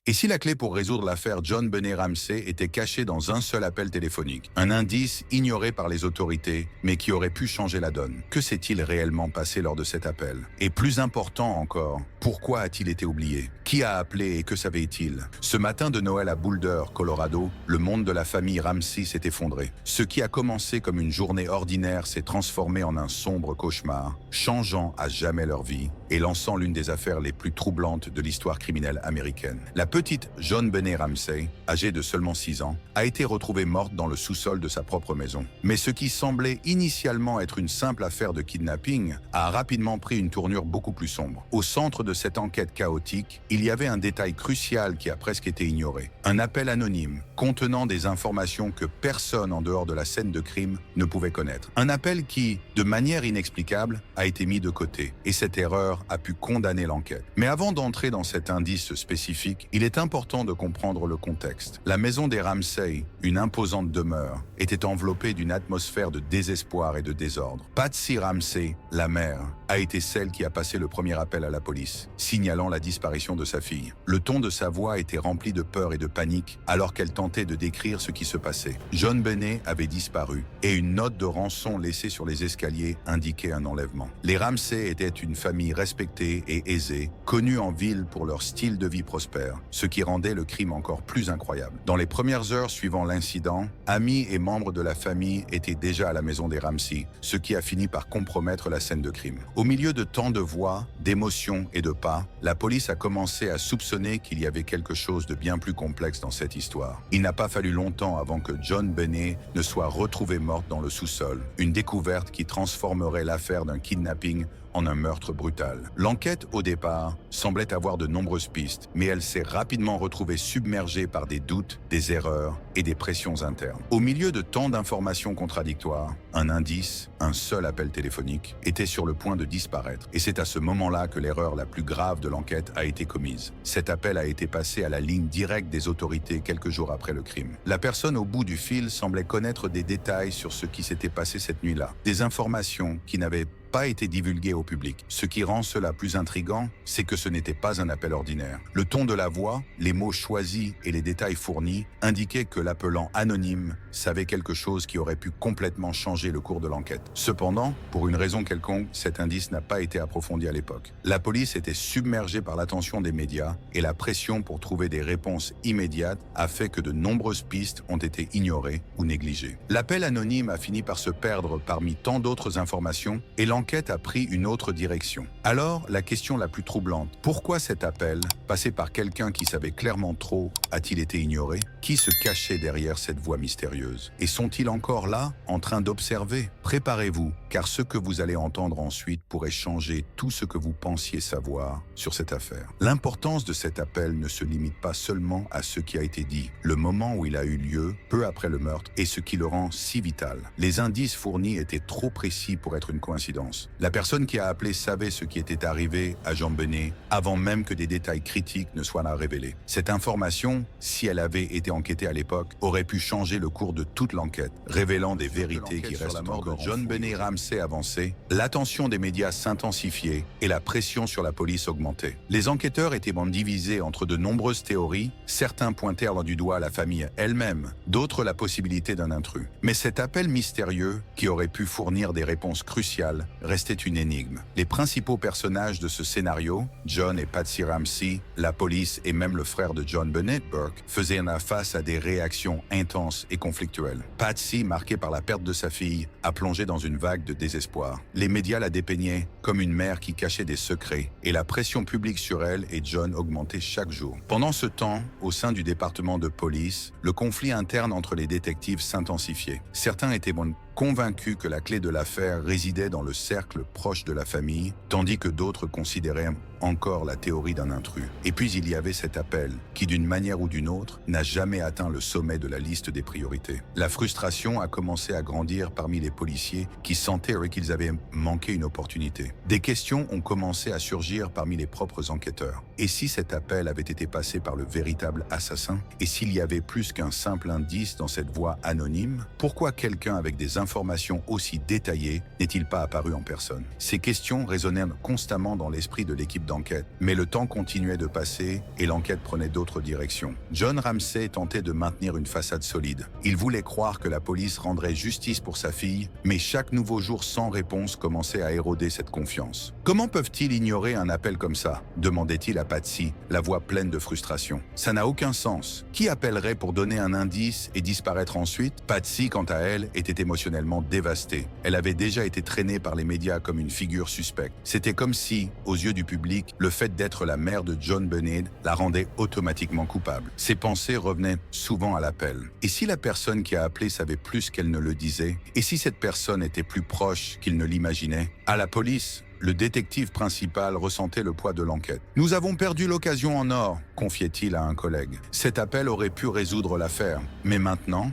Et si la clé pour résoudre l'affaire John Benet Ramsey était cachée dans un seul appel téléphonique, un indice ignoré par les autorités, mais qui aurait pu changer la donne? Que s'est-il réellement passé lors de cet appel? Et plus important encore, pourquoi a-t-il été oublié? Qui a appelé et que savait-il? Ce matin de Noël à Boulder, Colorado, le monde de la famille Ramsey s'est effondré. Ce qui a commencé comme une journée ordinaire s'est transformé en un sombre cauchemar, changeant à jamais leur vie et lançant l'une des affaires les plus troublantes de l'histoire criminelle américaine. La petite John Benet Ramsey, âgée de seulement 6 ans, a été retrouvée morte dans le sous-sol de sa propre maison. Mais ce qui semblait initialement être une simple affaire de kidnapping a rapidement pris une tournure beaucoup plus sombre. Au centre de cette enquête chaotique, il y avait un détail crucial qui a presque été ignoré. Un appel anonyme contenant des informations que personne en dehors de la scène de crime ne pouvait connaître. Un appel qui, de manière inexplicable, a été mis de côté. Et cette erreur a pu condamner l'enquête. Mais avant d'entrer dans cet indice spécifique, il est important de comprendre le contexte. La maison des Ramsey, une imposante demeure, était enveloppée d'une atmosphère de désespoir et de désordre. Patsy Ramsey, la mère, a été celle qui a passé le premier appel à la police, signalant la disparition de sa fille. Le ton de sa voix était rempli de peur et de panique alors qu'elle tentait de décrire ce qui se passait. John Benet avait disparu et une note de rançon laissée sur les escaliers indiquait un enlèvement. Les Ramsey étaient une famille respectée et aisée, connue en ville pour leur style de vie prospère, ce qui rendait le crime encore plus incroyable. Dans les premières heures suivant l'incident, amis et membres de la famille étaient déjà à la maison des Ramsey, ce qui a fini par compromettre la scène de crime. Au milieu de tant de voix, d'émotions et de pas, la police a commencé à soupçonner qu'il y avait quelque chose de bien plus complexe dans cette histoire. Il n'a pas fallu longtemps avant que John Benet ne soit retrouvée morte dans le sous-sol, une découverte qui transformerait l'affaire d'un kidnapping en un meurtre brutal. L'enquête, au départ, semblait avoir de nombreuses pistes, mais elle s'est rapidement retrouvée submergée par des doutes, des erreurs et des pressions internes. Au milieu de tant d'informations contradictoires, un indice, un seul appel téléphonique, était sur le point de disparaître. Et c'est à ce moment-là que l'erreur la plus grave de l'enquête a été commise. Cet appel a été passé à la ligne directe des autorités quelques jours après le crime. La personne au bout du fil semblait connaître des détails sur ce qui s'était passé cette nuit-là, des informations qui n'avaient pas été divulgué au public. Ce qui rend cela plus intriguant, c'est que ce n'était pas un appel ordinaire. Le ton de la voix, les mots choisis et les détails fournis indiquaient que l'appelant anonyme savait quelque chose qui aurait pu complètement changer le cours de l'enquête. Cependant, pour une raison quelconque, cet indice n'a pas été approfondi à l'époque. La police était submergée par l'attention des médias et la pression pour trouver des réponses immédiates a fait que de nombreuses pistes ont été ignorées ou négligées. L'appel anonyme a fini par se perdre parmi tant d'autres informations et l'enquête a pris une autre direction. Alors, la question la plus troublante, pourquoi cet appel, passé par quelqu'un qui savait clairement trop, a-t-il été ignoré? Qui se cachait derrière cette voix mystérieuse? Et sont-ils encore là, en train d'observer? Préparez-vous, car ce que vous allez entendre ensuite pourrait changer tout ce que vous pensiez savoir sur cette affaire. L'importance de cet appel ne se limite pas seulement à ce qui a été dit, le moment où il a eu lieu, peu après le meurtre, et ce qui le rend si vital. Les indices fournis étaient trop précis pour être une coïncidence. La personne qui a appelé savait ce qui était arrivé à John Benet avant même que des détails critiques ne soient révélés. Cette information, si elle avait été enquêtée à l'époque, aurait pu changer le cours de toute l'enquête, révélant des vérités qui restent encore. John Benet Ramsey avançait, l'attention des médias s'intensifiait et la pression sur la police augmentait. Les enquêteurs étaient divisés entre de nombreuses théories, certains pointèrent du doigt la famille elle-même, d'autres la possibilité d'un intrus. Mais cet appel mystérieux, qui aurait pu fournir des réponses cruciales, restait une énigme. Les principaux personnages de ce scénario, John et Patsy Ramsey, la police et même le frère de John Benet, Burke, faisaient face à des réactions intenses et conflictuelles. Patsy, marquée par la perte de sa fille, a plongé dans une vague de désespoir. Les médias la dépeignaient comme une mère qui cachait des secrets et la pression publique sur elle et John augmentait chaque jour. Pendant ce temps, au sein du département de police, le conflit interne entre les détectives s'intensifiait. Certains étaient convaincus que la clé de l'affaire résidait dans le cercle proche de la famille, tandis que d'autres considéraient encore la théorie d'un intrus. Et puis il y avait cet appel, qui d'une manière ou d'une autre, n'a jamais atteint le sommet de la liste des priorités. La frustration a commencé à grandir parmi les policiers qui sentaient qu'ils avaient manqué une opportunité. Des questions ont commencé à surgir parmi les propres enquêteurs. Et si cet appel avait été passé par le véritable assassin? Et s'il y avait plus qu'un simple indice dans cette voix anonyme? Pourquoi quelqu'un avec des information aussi détaillée n'est-il pas apparu en personne? Ces questions résonnèrent constamment dans l'esprit de l'équipe d'enquête, mais le temps continuait de passer et l'enquête prenait d'autres directions. John Ramsey tentait de maintenir une façade solide. Il voulait croire que la police rendrait justice pour sa fille, mais chaque nouveau jour sans réponse commençait à éroder cette confiance. Comment peuvent-ils ignorer un appel comme ça? Demandait-il à Patsy, la voix pleine de frustration. Ça n'a aucun sens. Qui appellerait pour donner un indice et disparaître ensuite? Patsy, quant à elle, était émotionnellement dévastée. Elle avait déjà été traînée par les médias comme une figure suspecte. C'était comme si, aux yeux du public, le fait d'être la mère de John Benet la rendait automatiquement coupable. Ses pensées revenaient souvent à l'appel. Et si la personne qui a appelé savait plus qu'elle ne le disait? Et si cette personne était plus proche qu'il ne l'imaginait? À la police, le détective principal ressentait le poids de l'enquête. « Nous avons perdu l'occasion en or », confiait-il à un collègue. Cet appel aurait pu résoudre l'affaire. Mais maintenant,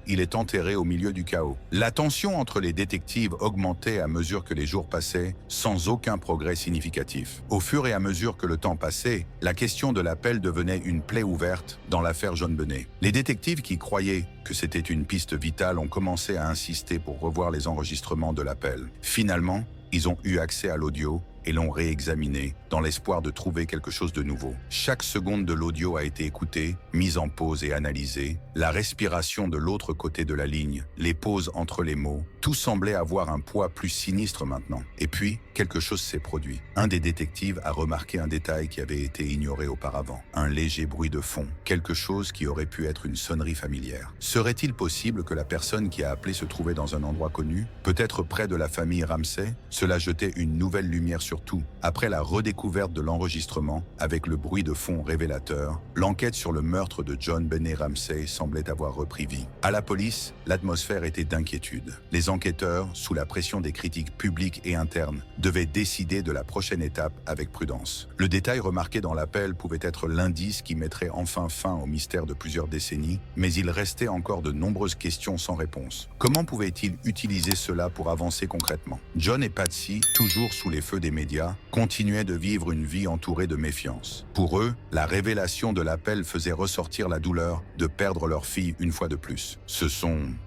il est enterré au milieu du chaos. La tension entre les détectives augmentait à mesure que les jours passaient, sans aucun progrès significatif. Au fur et à mesure que le temps passait, la question de l'appel devenait une plaie ouverte dans l'affaire John Benet. Les détectives qui croyaient que c'était une piste vitale ont commencé à insister pour revoir les enregistrements de l'appel. Finalement, ils ont eu accès à l'audio et l'ont réexaminé dans l'espoir de trouver quelque chose de nouveau. Chaque seconde de l'audio a été écoutée, mise en pause et analysée. La respiration de l'autre côté de la ligne, les pauses entre les mots, tout semblait avoir un poids plus sinistre maintenant. Et puis, quelque chose s'est produit. Un des détectives a remarqué un détail qui avait été ignoré auparavant. Un léger bruit de fond, quelque chose qui aurait pu être une sonnerie familière. Serait-il possible que la personne qui a appelé se trouvait dans un endroit connu, peut-être près de la famille Ramsey? Cela jetait une nouvelle lumière sur tout. Après la redécouverte de l'enregistrement, avec le bruit de fond révélateur, l'enquête sur le meurtre de John Benet Ramsey semblait avoir repris vie. À la police, l'atmosphère était d'inquiétude. Les enquêteurs, sous la pression des critiques publiques et internes, devaient décider de la prochaine étape avec prudence. Le détail remarqué dans l'appel pouvait être l'indice qui mettrait enfin fin au mystère de plusieurs décennies, mais il restait encore de nombreuses questions sans réponse. Comment pouvait-il utiliser cela pour avancer concrètement? John et Patsy, toujours sous les feux des médias, continuaient de vivre une vie entourée de méfiance. Pour eux, la révélation de l'appel faisait ressortir la douleur de perdre leur fille une fois de plus.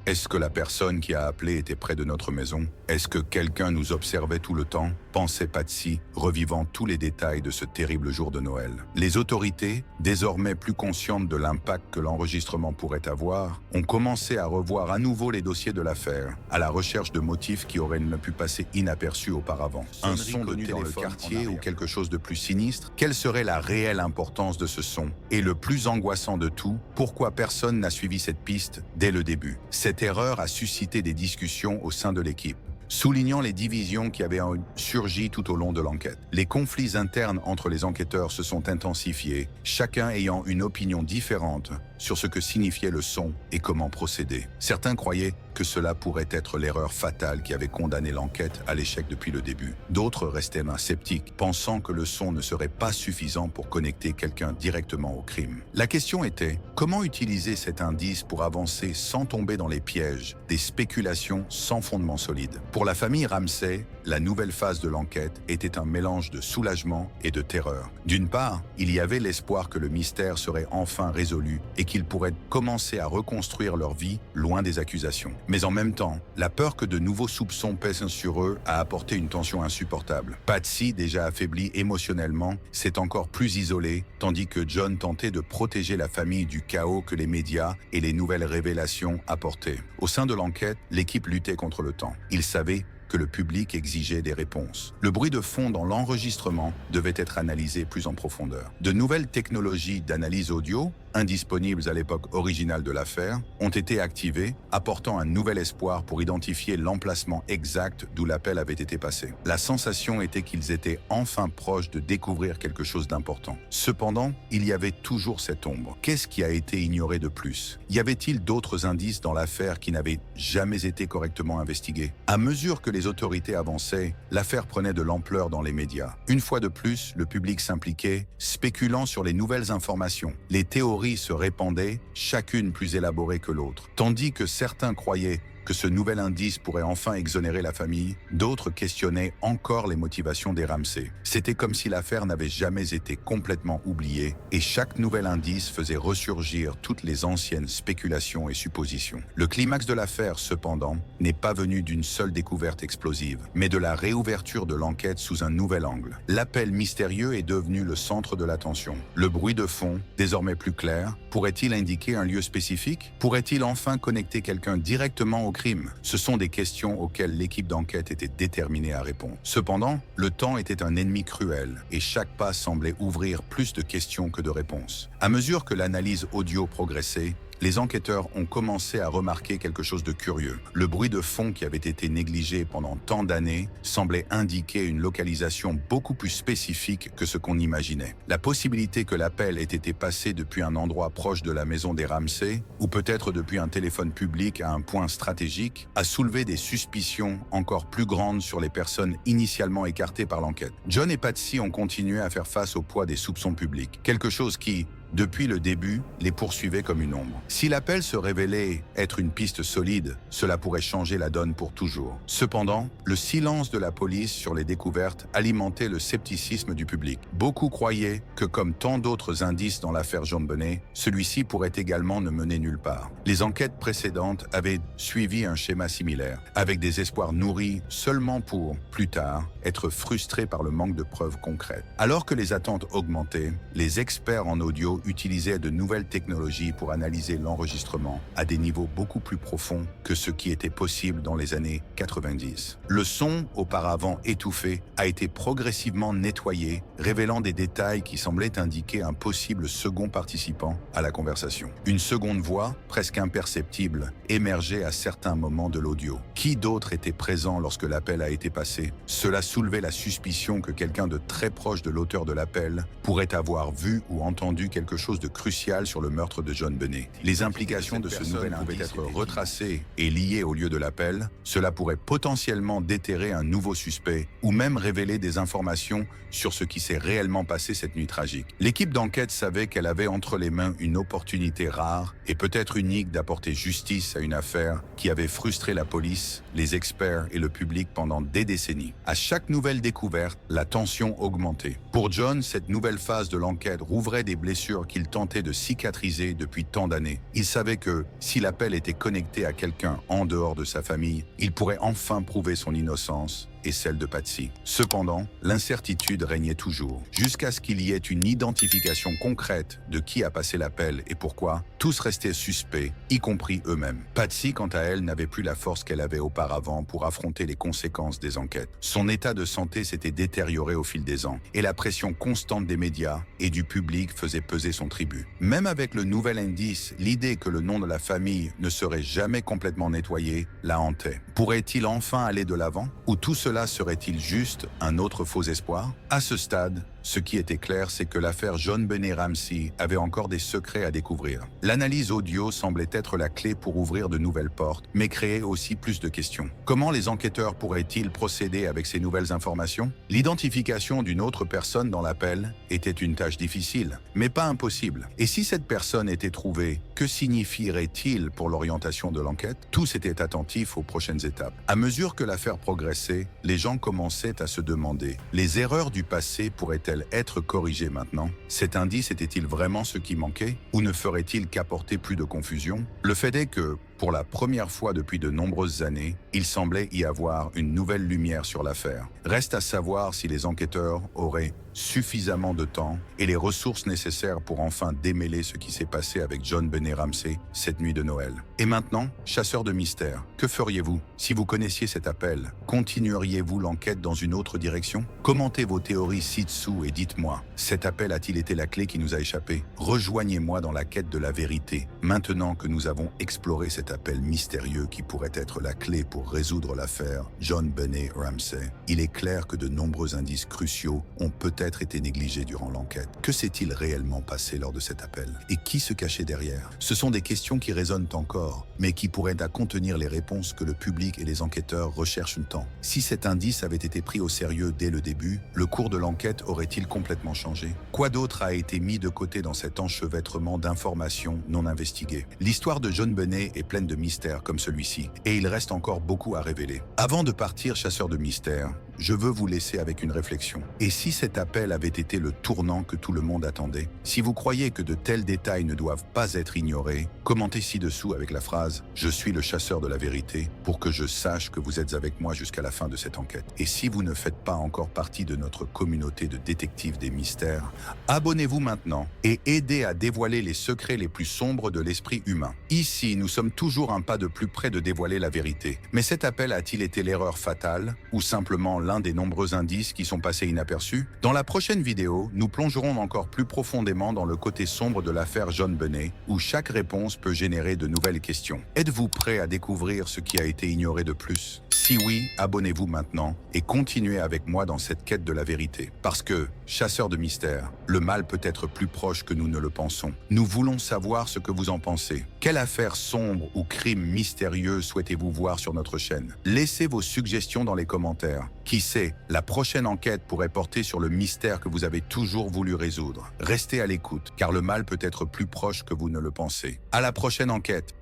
Est-ce que la personne qui a appelé était près de notre maison? Est-ce que quelqu'un nous observait tout le temps? Pensait Patsy, revivant tous les détails de ce terrible jour de Noël. Les autorités, désormais plus conscientes de l'impact que l'enregistrement pourrait avoir, ont commencé à revoir à nouveau les dossiers de l'affaire, à la recherche de motifs qui auraient ne pu passer inaperçus auparavant. Un son de dans le quartier ou quelque chose de plus sinistre? Quelle serait la réelle importance de ce son? Et le plus angoissant de tout, pourquoi personne n'a suivi cette piste dès le début? Cette erreur a suscité des discussions au sein de l'équipe, soulignant les divisions qui avaient surgi tout au long de l'enquête. Les conflits internes entre les enquêteurs se sont intensifiés, chacun ayant une opinion différente sur ce que signifiait le son et comment procéder. Certains croyaient que cela pourrait être l'erreur fatale qui avait condamné l'enquête à l'échec depuis le début. D'autres restaient sceptiques, pensant que le son ne serait pas suffisant pour connecter quelqu'un directement au crime. La question était, comment utiliser cet indice pour avancer sans tomber dans les pièges des spéculations sans fondement solide? Pour la famille Ramsey, la nouvelle phase de l'enquête était un mélange de soulagement et de terreur. D'une part, il y avait l'espoir que le mystère serait enfin résolu et qu'ils pourraient commencer à reconstruire leur vie loin des accusations. Mais en même temps, la peur que de nouveaux soupçons pèsent sur eux a apporté une tension insupportable. Patsy, déjà affaiblie émotionnellement, s'est encore plus isolée, tandis que John tentait de protéger la famille du chaos que les médias et les nouvelles révélations apportaient. Au sein de l'enquête, l'équipe luttait contre le temps. Ils savaient que le public exigeait des réponses. Le bruit de fond dans l'enregistrement devait être analysé plus en profondeur. De nouvelles technologies d'analyse audio, indisponibles à l'époque originale de l'affaire, ont été activées, apportant un nouvel espoir pour identifier l'emplacement exact d'où l'appel avait été passé. La sensation était qu'ils étaient enfin proches de découvrir quelque chose d'important. Cependant, il y avait toujours cette ombre. Qu'est-ce qui a été ignoré de plus? Y avait-il d'autres indices dans l'affaire qui n'avaient jamais été correctement investigués? À mesure que les autorités avançaient, l'affaire prenait de l'ampleur dans les médias. Une fois de plus, le public s'impliquait, spéculant sur les nouvelles informations. Les théories se répandaient, chacune plus élaborée que l'autre. Tandis que certains croyaient que ce nouvel indice pourrait enfin exonérer la famille, d'autres questionnaient encore les motivations des Ramsey. C'était comme si l'affaire n'avait jamais été complètement oubliée et chaque nouvel indice faisait ressurgir toutes les anciennes spéculations et suppositions. Le climax de l'affaire, cependant, n'est pas venu d'une seule découverte explosive, mais de la réouverture de l'enquête sous un nouvel angle. L'appel mystérieux est devenu le centre de l'attention. Le bruit de fond, désormais plus clair, pourrait-il indiquer un lieu spécifique? Pourrait-il enfin connecter quelqu'un directement au crime? Ce sont des questions auxquelles l'équipe d'enquête était déterminée à répondre. Cependant, le temps était un ennemi cruel et chaque pas semblait ouvrir plus de questions que de réponses. À mesure que l'analyse audio progressait, les enquêteurs ont commencé à remarquer quelque chose de curieux. Le bruit de fond qui avait été négligé pendant tant d'années semblait indiquer une localisation beaucoup plus spécifique que ce qu'on imaginait. La possibilité que l'appel ait été passé depuis un endroit proche de la maison des Ramsey, ou peut-être depuis un téléphone public à un point stratégique, a soulevé des suspicions encore plus grandes sur les personnes initialement écartées par l'enquête. John et Patsy ont continué à faire face au poids des soupçons publics, quelque chose qui, depuis le début, les poursuivait comme une ombre. Si l'appel se révélait être une piste solide, cela pourrait changer la donne pour toujours. Cependant, le silence de la police sur les découvertes alimentait le scepticisme du public. Beaucoup croyaient que, comme tant d'autres indices dans l'affaire John Benet, celui-ci pourrait également ne mener nulle part. Les enquêtes précédentes avaient suivi un schéma similaire, avec des espoirs nourris seulement pour, plus tard, être frustrés par le manque de preuves concrètes. Alors que les attentes augmentaient, les experts en audio utilisaient de nouvelles technologies pour analyser l'enregistrement à des niveaux beaucoup plus profonds que ce qui était possible dans les années 90. Le son, auparavant étouffé, a été progressivement nettoyé, révélant des détails qui semblaient indiquer un possible second participant à la conversation. Une seconde voix, presque imperceptible, émergeait à certains moments de l'audio. Qui d'autre était présent lorsque l'appel a été passé? Cela soulevait la suspicion que quelqu'un de très proche de l'auteur de l'appel pourrait avoir vu ou entendu quelque chose de crucial sur le meurtre de John Benet. Les implications de ce nouvel indice pouvaient être retracées et liées au lieu de l'appel. Cela pourrait potentiellement déterrer un nouveau suspect ou même révéler des informations sur ce qui s'est réellement passé cette nuit tragique. L'équipe d'enquête savait qu'elle avait entre les mains une opportunité rare et peut-être unique d'apporter justice à une affaire qui avait frustré la police, les experts et le public pendant des décennies. À chaque nouvelle découverte, la tension augmentait. Pour John, cette nouvelle phase de l'enquête rouvrait des blessures qu'il tentait de cicatriser depuis tant d'années. Il savait que, si l'appel était connecté à quelqu'un en dehors de sa famille, il pourrait enfin prouver son innocence et celle de Patsy. Cependant, l'incertitude régnait toujours. Jusqu'à ce qu'il y ait une identification concrète de qui a passé l'appel et pourquoi, tous restaient suspects, y compris eux-mêmes. Patsy, quant à elle, n'avait plus la force qu'elle avait auparavant pour affronter les conséquences des enquêtes. Son état de santé s'était détérioré au fil des ans, et la pression constante des médias et du public faisait peser son tribut. Même avec le nouvel indice, l'idée que le nom de la famille ne serait jamais complètement nettoyé la hantait. Pourrait-il enfin aller de l'avant? Ou tout cela serait-il juste un autre faux espoir? À ce stade, ce qui était clair, c'est que l'affaire John Benet Ramsey avait encore des secrets à découvrir. L'analyse audio semblait être la clé pour ouvrir de nouvelles portes, mais créer aussi plus de questions. Comment les enquêteurs pourraient-ils procéder avec ces nouvelles informations? L'identification d'une autre personne dans l'appel était une tâche difficile, mais pas impossible. Et si cette personne était trouvée, que signifierait-il pour l'orientation de l'enquête? Tous étaient attentifs aux prochaines étapes. À mesure que l'affaire progressait, les gens commençaient à se demander, les erreurs du passé pourraient-elles être corrigées maintenant? Cet indice était-il vraiment ce qui manquait? Ou ne ferait-il qu'apporter plus de confusion? Le fait est que, pour la première fois depuis de nombreuses années, il semblait y avoir une nouvelle lumière sur l'affaire. Reste à savoir si les enquêteurs auraient suffisamment de temps et les ressources nécessaires pour enfin démêler ce qui s'est passé avec John Benet Ramsey cette nuit de Noël. Et maintenant, chasseur de mystères, que feriez-vous si vous connaissiez cet appel? Continueriez-vous l'enquête dans une autre direction? Commentez vos théories ci-dessous et dites-moi, cet appel a-t-il été la clé qui nous a échappé? Rejoignez-moi dans la quête de la vérité, maintenant que nous avons exploré cet appel mystérieux qui pourrait être la clé pour résoudre l'affaire John Benet Ramsey. Il est clair que de nombreux indices cruciaux ont peut-être été négligés durant l'enquête. Que s'est-il réellement passé lors de cet appel? Et qui se cachait derrière? Ce sont des questions qui résonnent encore, mais qui pourraient contenir les réponses que le public et les enquêteurs recherchent tant. Si cet indice avait été pris au sérieux dès le début, le cours de l'enquête aurait-il complètement changé? Quoi d'autre a été mis de côté dans cet enchevêtrement d'informations non investiguées? L'histoire de John Benet est pleine pleine de mystères comme celui-ci, et il reste encore beaucoup à révéler. Avant de partir, chasseur de mystères, je veux vous laisser avec une réflexion. Et si cet appel avait été le tournant que tout le monde attendait? Si vous croyez que de tels détails ne doivent pas être ignorés, commentez ci-dessous avec la phrase « Je suis le chasseur de la vérité » pour que je sache que vous êtes avec moi jusqu'à la fin de cette enquête. Et si vous ne faites pas encore partie de notre communauté de détectives des mystères, abonnez-vous maintenant et aidez à dévoiler les secrets les plus sombres de l'esprit humain. Ici, nous sommes toujours un pas de plus près de dévoiler la vérité. Mais cet appel a-t-il été l'erreur fatale ou simplement l'un des nombreux indices qui sont passés inaperçus? Dans la prochaine vidéo, nous plongerons encore plus profondément dans le côté sombre de l'affaire John Benet, où chaque réponse peut générer de nouvelles questions. Êtes-vous prêt à découvrir ce qui a été ignoré de plus? Si oui, abonnez-vous maintenant et continuez avec moi dans cette quête de la vérité. Parce que, chasseurs de mystères, le mal peut être plus proche que nous ne le pensons. Nous voulons savoir ce que vous en pensez. Quelle affaire sombre ou crime mystérieux souhaitez-vous voir sur notre chaîne? Laissez vos suggestions dans les commentaires. Qui sait, la prochaine enquête pourrait porter sur le mystère que vous avez toujours voulu résoudre. Restez à l'écoute, car le mal peut être plus proche que vous ne le pensez. À la prochaine enquête!